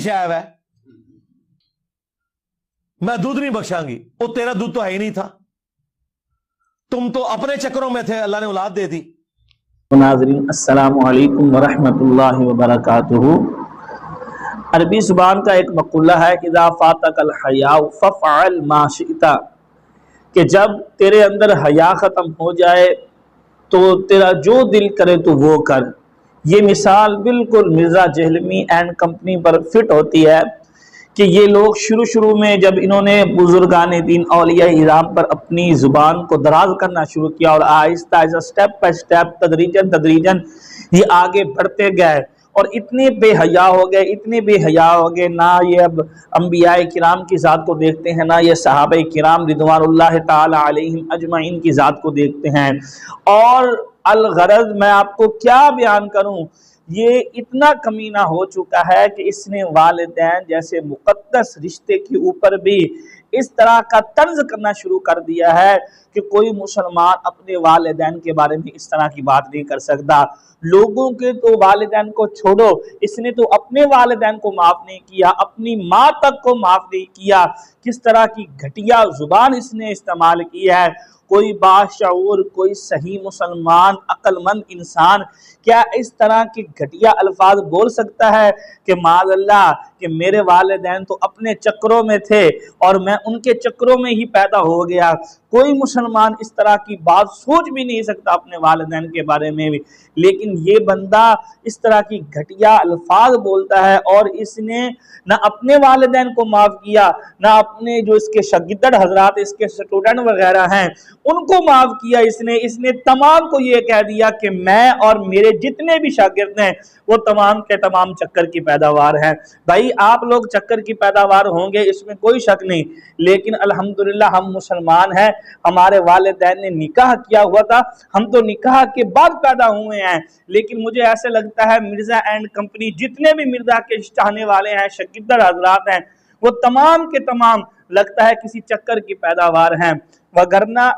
शैब है, मैं दूध नहीं बख्शांगी, वो तेरा दूध तो है ही नहीं था, तुम तो अपने चक्करों में थे, अल्लाह ने औलाद दे दी। नाज़रीन अस्सलामु अलैकुम वरहमतुल्लाहि वबरकातुहू। अरबी ज़ुबान का एक मक़ूला है कि इज़ा फ़ातकल हयाउ फ़फ़अल मा शि'ता, कि जब तेरे अंदर हया ख़त्म हो जाए तो तेरा जो दिल करे तो वो कर। ये मिसाल बिल्कुल मिर्ज़ा जहलमी एंड कंपनी पर फिट होती है कि ये लोग शुरू में जब इन्होंने बुजुर्गान दीन औलिया इज़ाम पर अपनी ज़ुबान को दराज करना शुरू किया और Aahista Aahista step by step तदरीजन ये आगे बढ़ते गए और इतने बेहया हो गए, इतने बेहया हो गए, ना ये अब अंबियाए किराम की ज़ात को देखते हैं, ना ये सहाबे किराम रिदवानुल्लाह ताला अलैहिम अजमाइन की ज़ात को देखते हैं। और अलगरज मैं आपको क्या बयान करूं, ये इतना कमीना हो चुका है कि इसने वालिदैन जैसे मुक़द्दस रिश्ते के ऊपर भी इस तरह का तंज करना शुरू कर दिया है कि कोई मुसलमान अपने वालिदैन के बारे में इस तरह की बात नहीं कर सकता। लोगों के तो वालिदैन को छोड़ो, इसने तो अपने वालिदैन को माफ़ नहीं किया, अपनी माँ तक को माफ़ नहीं किया। किस तरह की घटिया ज़ुबान इसने इस्तेमाल की है। कोई बाशऊर, कोई सही मुसलमान अक्लमंद इंसान क्या इस तरह के घटिया अल्फाज बोल सकता है कि माज़अल्लाह कि मेरे वालिदैन तो अपने चक्करों में थे और मैं उनके चक्करों में ही पैदा हो गया। कोई मुसलमान इस तरह की बात सोच भी नहीं सकता अपने वालिदैन के बारे में भी, लेकिन ये बंदा इस तरह की घटिया अल्फाज बोलता है और इसने ना अपने वालिदैन को माफ़ किया, ना अपने जो इसके शागिर्द हजरात, इसके स्टूडेंट वगैरह हैं उनको माफ़ किया। इसने तमाम को ये कह दिया कि मैं और मेरे जितने भी शागिर्द हैं वो तमाम के तमाम चक्कर की पैदावार हैं। भाई आप लोग चक्कर की पैदावार होंगे, इसमें कोई शक नहीं, लेकिन अल्हम्दुलिल्लाह हम मुसलमान हैं, हमारे वालिदैन ने निकाह किया हुआ था, हम तो निकाह के बाद पैदा हुए हैं। लेकिन मुझे ऐसे लगता है मिर्ज़ा एंड कंपनी जितने भी मिर्ज़ा के चाहने वाले हैं, शागिर्द हजरात हैं, वो तमाम के तमाम लगता है किसी चक्कर की पैदावार हैं। वगरना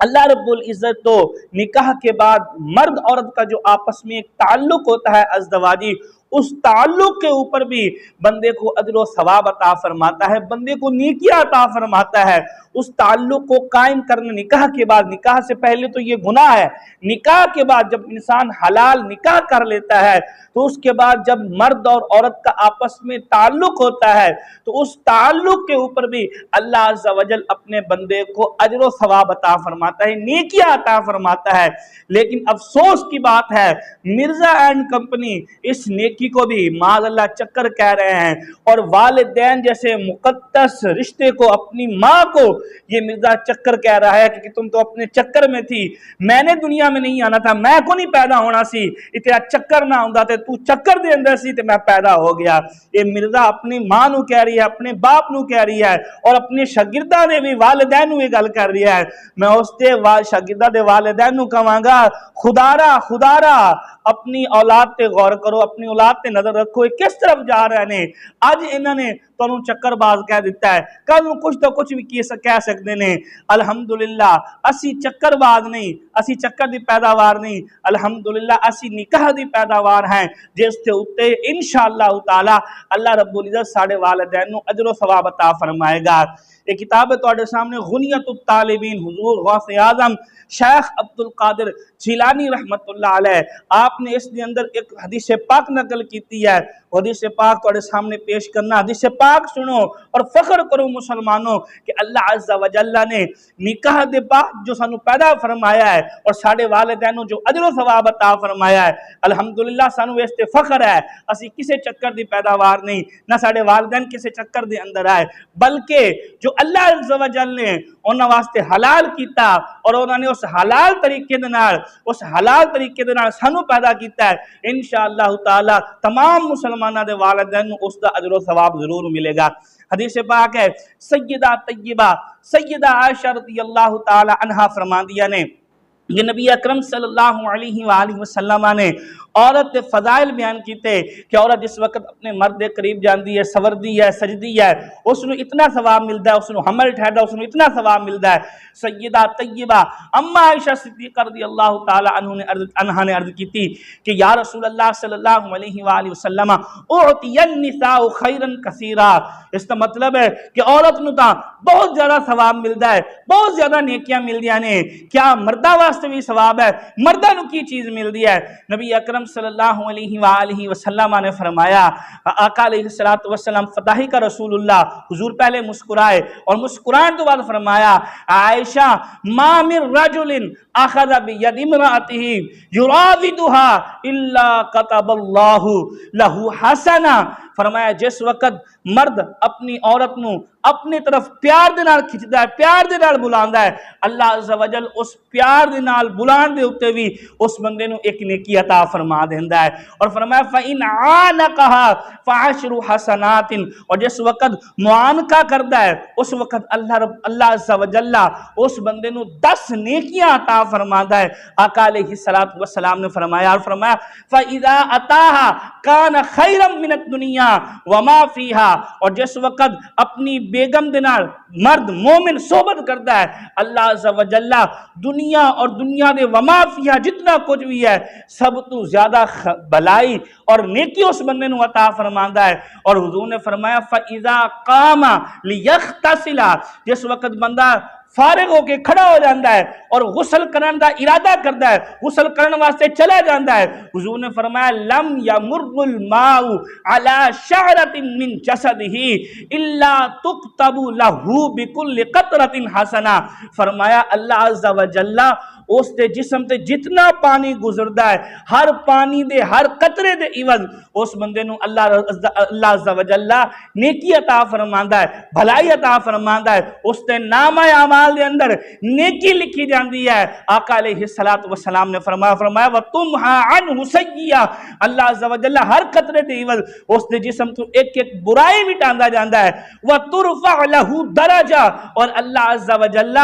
अल्लाह रब्बुल इज़्ज़त तो निकाह के बाद मर्द औरत का जो आपस में एक ताल्लुक होता है अज़दवाजी, उस ताल्लुक के ऊपर भी बंदे को अज्र व सवाब अता फरमाता है, बंदे को नेकियां अता फरमाता है। उस ताल्लुक को कायम करना निकाह के बाद, निकाह से पहले तो ये गुनाह है, निकाह के बाद जब इंसान हलाल निकाह कर लेता है तो उसके बाद जब मर्द और औरत का आपस में ताल्लुक होता है तो उस ताल्लुक के ऊपर भी अल्लाह अज़्ज़ा वजल अपने बंदे को अज्र व सवाब अता फरमाता है, नेकियां अता फरमाता है। लेकिन अफसोस की बात है मिर्ज़ा एंड कंपनी इस नेकी को भी माज़अल्लाह चक्कर कह रहे हैं और वालिदैन जैसे मुक़द्दस रिश्ते को, अपनी माँ को ये मिर्ज़ा चक्कर कह रहा है कि तुम तो अपने चक्कर में थी, मैंने दुनिया में नहीं आना था, मैं को नहीं पैदा होना सी, तेरा चक्कर ना आंदा ते तू चक्कर दे अंदर सी ते मैं पैदा हो गया। ये मिर्ज़ा अपनी माँ नू कह रही है, अपने बाप नू कह रही है और अपने शागिर्दां ने भी वालिदैन नू ये गल कर रही है। मैं उसते शागिर्दां दे वालिदैन नू कहांगा खुदारा अपनी औलाद ते गौर करो, अपनी औलाद ते नजर रखो, किस तरफ जा रहे ने। अज इन्होंने तुहानू चक्करबाज कह दिता है, कल कुछ तो कुछ भी कह सकते ने। अल्हम्दुलिल्लाह असी चक्करबाज नहीं, असी चक्कर दी पैदावार नहीं, अल्हम्दुलिल्लाह असी निकाह दी पैदावार हैं जिस ते उत्ते इंशाअल्लाह ताला अल्लाह रब्बुल इज़्ज़त साडे वालिदैन नू अज्र व सवाब अता फरमाएगा। ये किताब है तुहाडे सामने गुनियतुत तालिबीन हुजूर गौसे आज़म शेख अब्दुल कादिर जिलानी रहमतुल्लाह अलैह, आपने इसके अंदर एक हदीस पाक नकल की है। हदीस पाक तुहाडे सामने पेश करना, हदीस पाक सुनो और फख्र करो मुसलमानों कि अल्लाह अज़्ज़ा व जल्ला ने निकाह दे बाद जो सानू पैदा फरमाया है और साडे वालिदैन नू जो अज्र व सवाब अता फरमाया है, अल्हम्दुलिल्लाह सानू इस ते फख्र है। असी किसी चक्कर दी पैदावार नहीं, ना साडे वालिदैन किसी चक्कर दे अंदर आए, बल्कि जो अल्लाह अज़्ज़ा व जल ने उन्हां वास्ते हलाल कीता और उन्होंने उस हलाल तरीके दे नाल, उस हलाल तरीके दे नाल सानू पैदा कीता है। इंशाअल्लाह ताला तमाम मुसलमानां दे वालिदैन नू उसदा अज्र व सवाब जरूर मिलेगा। हदीस पाक है सैयदा तय्यबा सैयदा आयशा रज़ियल्लाहु ताला अन्हा फरमांदियां ने یہ نبی اکرم صلی اللہ علیہ وآلہ وسلم نے عورت کے فضائل بیان کیتے کہ عورت جس وقت اپنے مرد کے قریب جاندی ہے، سوردی ہے، سجدی ہے، اس نے اتنا ثواب ملتا ہے، اس نے حمل ٹھہرا اس نے اتنا ثواب ملتا ہے۔ سیدہ طیبہ اما عائشہ صدیقہ رضی اللہ تعالی عنہا نے عرض کی تھی کہ یا رسول اللہ صلی اللہ علیہ وآلہ وسلم اعطی النساء خیرا کثیرا، اس کا مطلب ہے کہ عورت نو تا بہت زیادہ ثواب ملتا ہے، بہت زیادہ نیکیاں ملدیاں نے، کیا مردہ واسطے بھی ثواب ہے؟ مردہ نو کی چیز ملدی ہے؟ نبی اکرم صلی اللہ علیہ وآلہ وسلم نے فرمایا، آقا علیہ السلام فتحی کا رسول اللہ، حضور پہلے مسکرائے اور مسکرائے تو بعد فرمایا عائشہ ما من رجل اخذ بید امرأته یراودها الا كتب اللہ له حسنہ۔ فرمایا جس وقت مرد اپنی عورت نو اپنی طرف پیار دے نال کھچدا ہے، پیار دے نال بلاندا ہے، اللہ عز و جل اس پیار دے نال بلان دے اوتے بھی اس بندے نو ایک نیکی عطا فرما دیندا ہے۔ اور فرمایا فَإِنْ عَانَقَهَا فَعَشْرُ حَسَنَاتٍ، اور جس وقت معانقہ کردا ہے اس وقت اللہ عز و جل اس بندے نو 10 نیکیاں عطا فرماتا ہے۔ آقا علیہ السلام نے فرمایا فَإِذَا أَتَاهَا كَانَ خَيْرًا مِنَ الدُّنْيَا وَمَا فِيهَا، اور جس وقت اپنی بیگم دے نال مرد مومن صحبت کرتا ہے اللہ عز و جل دنیا اور دنیا دے وما فیہا جتنا کچھ بھی ہے سب تو زیادہ بھلائی اور نیکی اس بندے نو عطا فرماندا ہے۔ اور حضور نے فرمایا فَإِذَا قَامَ لِيَغْتَسِلَ، جس وقت بندہ فارغ ہو کے کھڑا ہو جاندہ ہے اور غسل کرن دا ارادہ کرتا ہے، غسل کرن واسطے چلا جاندہ ہے، حضور نے فرمایا لم یمر الماء علی شعرۃ من جسدہ الا تکتب لہ بکل قطرۃ حسنہ۔ فرمایا اللہ عز و جل اس دے جسم تے جتنا پانی گزردا ہے ہر پانی دے ہر قطرے دے عوض اس بندے نو اللہ عز و جل نیکی عطا فرماندا ہے، بھلائی عطا فرماندا ہے، اس تے نامہ اعمال دے اندر نیکی لکھی جاندی ہے۔ آقا علیہ السلام نے فرمایا وَتُمْحَا عَنْهُ سَيِّئَةٌ، اللہ عز و جل ہر قطرے دے عوض اس دے جسم تو ایک ایک برائی مٹاندا جاندا ہے۔ وَتُرْفَعْ لَهُ دَرَجَةٌ، اور اللہ عز و جل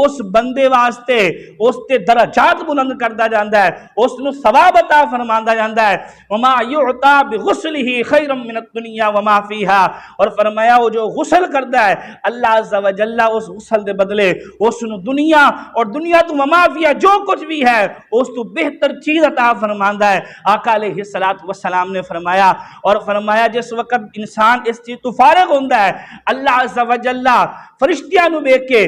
اس بندے واسطے اس تے درجات بلند کردا جاندا ہے، اس نو ثواب عطا فرماندا جاندا ہے۔ وما یعطا بغسلہ خیر من الدنیا وما فیہا، اور فرمایا وہ جو غسل کردا ہے اللہ عز و جل اس غسل دے بدلے اس نو دنیا اور دنیا تو وما فیہا جو کچھ بھی ہے اس تو بہتر چیز عطا فرماندا ہے۔ آقا علیہ السلام نے فرمایا اور فرمایا جس وقت انسان اس چیز تو فارغ ہوندا ہے اللہ عز و جل فرشتیاں نو ویکھ کے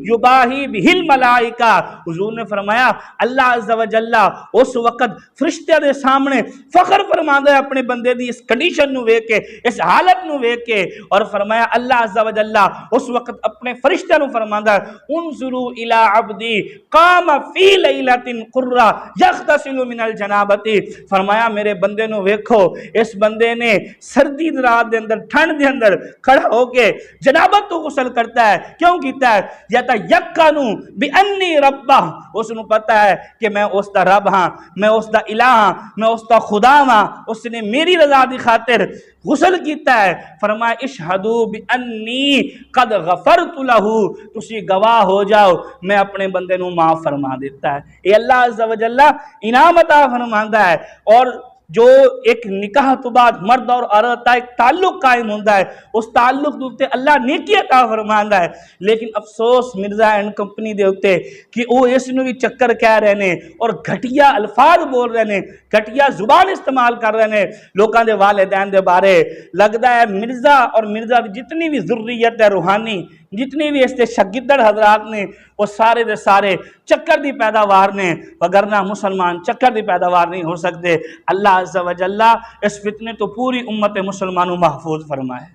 یباہی بہل ملائکہ، حضور نے فرمایا اللہ عز و جل اس وقت فرشتیاں دے سامنے فخر فرماندا ہے اپنے بندے دی اس کنڈیشن نو ویکھ کے، اس حالت نو ویکھ کے، اور فرمایا اللہ عز و جل اس وقت اپنے فرشتیاں نو فرماندا ہے انظروا الی عبدی قام فی لیلۃ قرہ یغتسل من الجنابۃ، فرمایا میرے بندے نو ویکھو اس بندے نے سردی دی رات دے اندر ٹھنڈ دے اندر کھڑا ہو کے جنابت تو غسل کرتا ہے، کیوں کیتا ہے؟ یتیقن بانی ربہ، اس نو پتہ ہے کہ میں اس دا رب ہاں، میں اس دا الہ ہاں، میں اس دا خدا ہاں، اس نے میری رضا دی خاطر غسل کیتا ہے۔ فرمایا اشہدوا بانی قد غفرت لہ، تسی گواہ ہو جاؤ میں اپنے بندے نو معاف فرما دیتا ہے۔ یہ اللہ عز و جل انعام عطا فرماندا ہے۔ اور جو ایک نکاح تو بعد مرد اور عورت کا ایک تعلق قائم ہوتا ہے اس تعلق دے اوتے اللہ نیکی عطا فرماندا ہے، لیکن افسوس مرزا اینڈ کمپنی دے اوتے کہ وہ اس نو بھی چکر کہہ رہے نے اور گھٹیا الفاظ بول رہے نے، گھٹیا زبان استعمال کر رہے نے لوکاں دے والدین دے بارے۔ لگدا ہے مرزا اور مرزا دی جتنی بھی ذریت ہے روحانی، جتنی بھی اس کے شاگردر حضرات نے وہ سارے دے سارے چکر دی پیداوار نے، وگرنہ مسلمان چکر دی پیداوار نہیں ہو سکتے۔ اللہ عز و جل اس فتنے تو پوری امت مسلمانوں محفوظ فرمائے۔